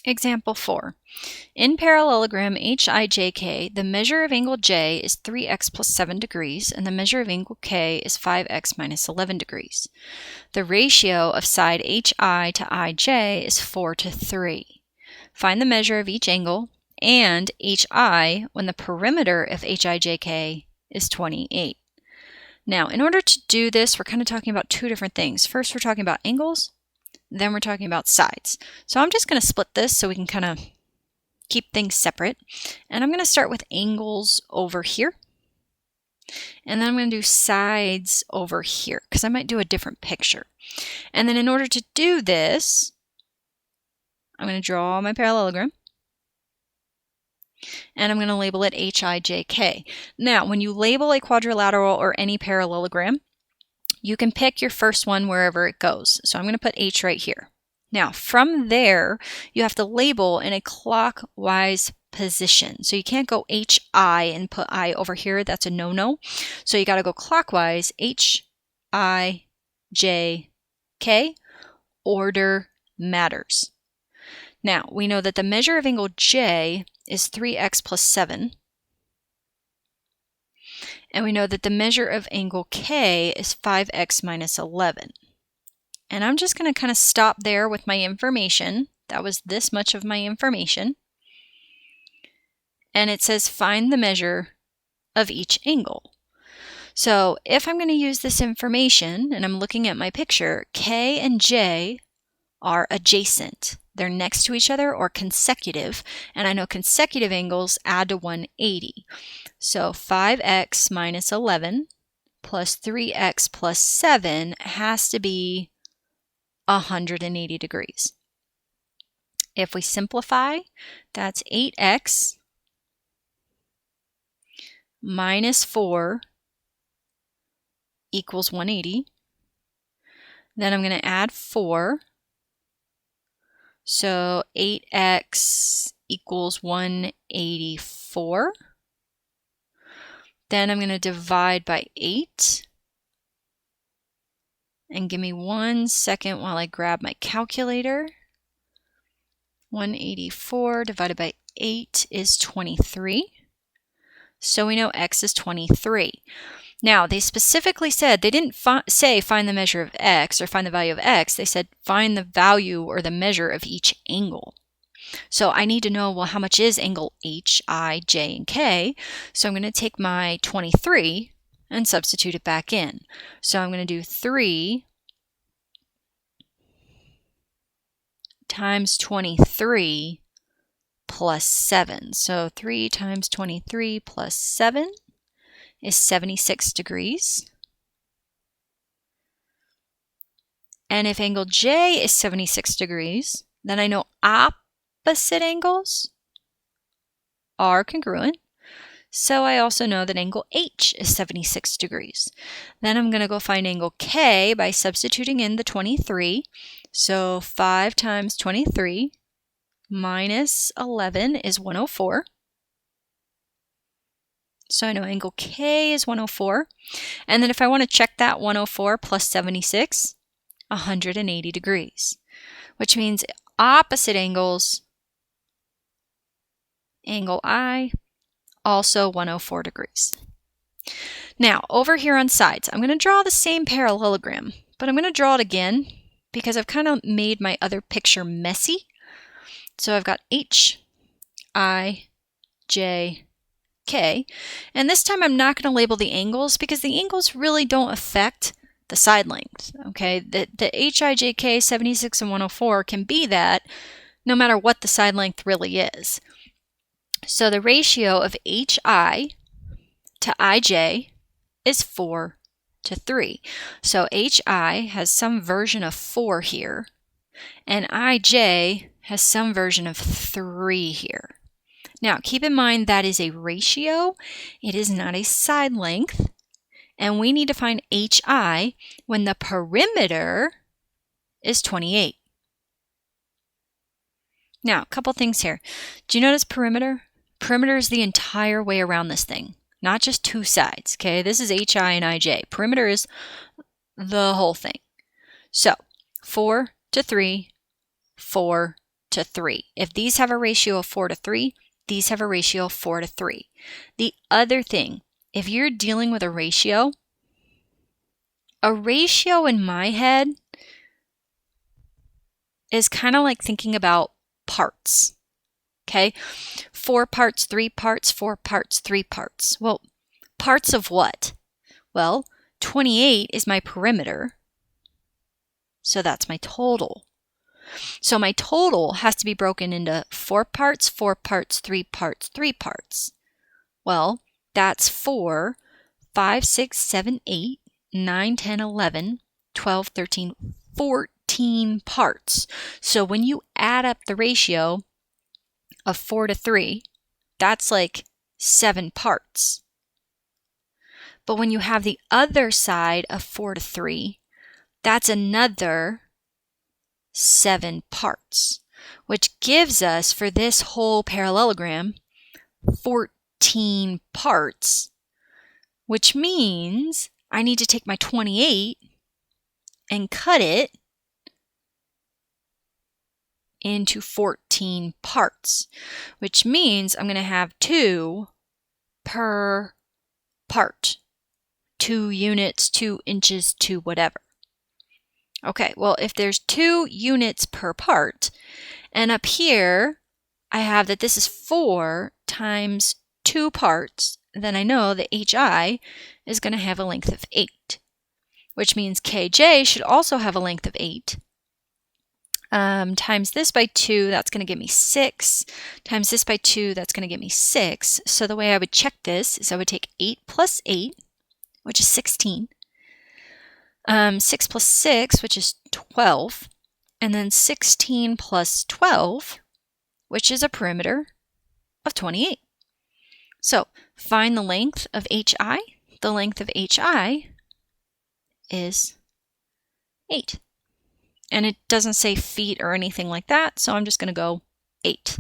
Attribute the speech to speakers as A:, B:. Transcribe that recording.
A: Example 4. In parallelogram HIJK, the measure of angle J is 3x plus 7 degrees, and the measure of angle K is 5x minus 11 degrees. The ratio of side HI to IJ is 4 to 3. Find the measure of each angle and HI when the perimeter of HIJK is 28. Now, in order to do this, we're kind of talking about two different things. First, we're talking about angles, then we're talking about sides. So I'm just going to split this so we can kind of keep things separate. And I'm going to start with angles over here. And then I'm going to do sides over here because I might do a different picture. And then in order to do this, I'm going to draw my parallelogram. And I'm going to label it HIJK. Now, when you label a quadrilateral or any parallelogram, you can pick your first one wherever it goes. So I'm going to put H right here. Now, from there, you have to label in a clockwise position. So you can't go HI and put I over here. That's a no-no. So you got to go clockwise, HIJK. Order matters. Now, we know that the measure of angle J is 3x plus 7. And we know that the measure of angle K is 5x minus 11. And I'm just going to kind of stop there with my information. That was this much of my information. And it says find the measure of each angle. So if I'm going to use this information, and I'm looking at my picture, K and J are adjacent. They're next to each other or consecutive. And I know consecutive angles add to 180. So 5x minus 11 plus 3x plus 7 has to be 180 degrees. If we simplify, that's 8x minus 4 equals 180. Then I'm going to add 4. So 8x equals 184. Then I'm going to divide by 8. And give me 1 second while I grab my calculator. 184 divided by 8 is 23. So we know x is 23. Now, they specifically said, they didn't say find the measure of x or find the value of x. They said find the value or the measure of each angle. So I need to know, well, how much is angle H, I, J, and K? So I'm going to take my 23 and substitute it back in. So I'm going to do 3 times 23 plus 7. So 3 times 23 plus 7 is 76 degrees. And if angle J is 76 degrees, then I know opposite angles are congruent. So I also know that angle H is 76 degrees. Then I'm going to go find angle K by substituting in the 23. So 5 times 23 minus 11 is 104. So I know angle K is 104. And then if I want to check that 104 plus 76, 180 degrees, which means opposite angles, angle I, also 104 degrees. Now, over here on sides, I'm going to draw the same parallelogram, but I'm going to draw it again because I've kind of made my other picture messy. So I've got H, I, J, K, and this time I'm not going to label the angles because the angles really don't affect the side length. Okay, the HIJK 76 and 104 can be that no matter what the side length really is. So the ratio of HI to IJ is 4 to 3. So HI has some version of 4 here, and IJ has some version of 3 here. Now, keep in mind that is a ratio. It is not a side length. And we need to find HI when the perimeter is 28. Now, a couple things here. Do you notice perimeter? Perimeter is the entire way around this thing, not just two sides. Okay, this is HI and IJ. Perimeter is the whole thing. So 4 to 3, 4 to 3. If these have a ratio of 4 to 3, these have a ratio of 4 to 3. The other thing, if you're dealing with a ratio in my head is kind of like thinking about parts. Okay? 4 parts, 3 parts, 4 parts, 3 parts. Well, parts of what? Well, 28 is my perimeter. So that's my total. So my total has to be broken into 4 parts, 4 parts, 3 parts, 3 parts. Well, that's 4, 5, 6, 7, 8, 9, 10, 11, 12, 13, 14 parts. So when you add up the ratio of 4 to 3, that's like 7 parts. But when you have the other side of 4 to 3, that's another 7 parts, which gives us, for this whole parallelogram, 14 parts, which means I need to take my 28 and cut it into 14 parts, which means I'm going to have 2 per part. 2 units, 2 inches, 2 whatever. Okay, well, if there's 2 units per part, and up here I have that this is 4 times 2 parts, then I know that HI is going to have a length of 8, which means KJ should also have a length of 8. Times this by 2, that's going to give me 6. Times this by 2, that's going to give me 6. So the way I would check this is I would take 8 plus 8, which is 16. 6 plus 6, which is 12. And then 16 plus 12, which is a perimeter of 28. So find the length of HI. The length of HI is 8. And it doesn't say feet or anything like that, so I'm just going to go 8.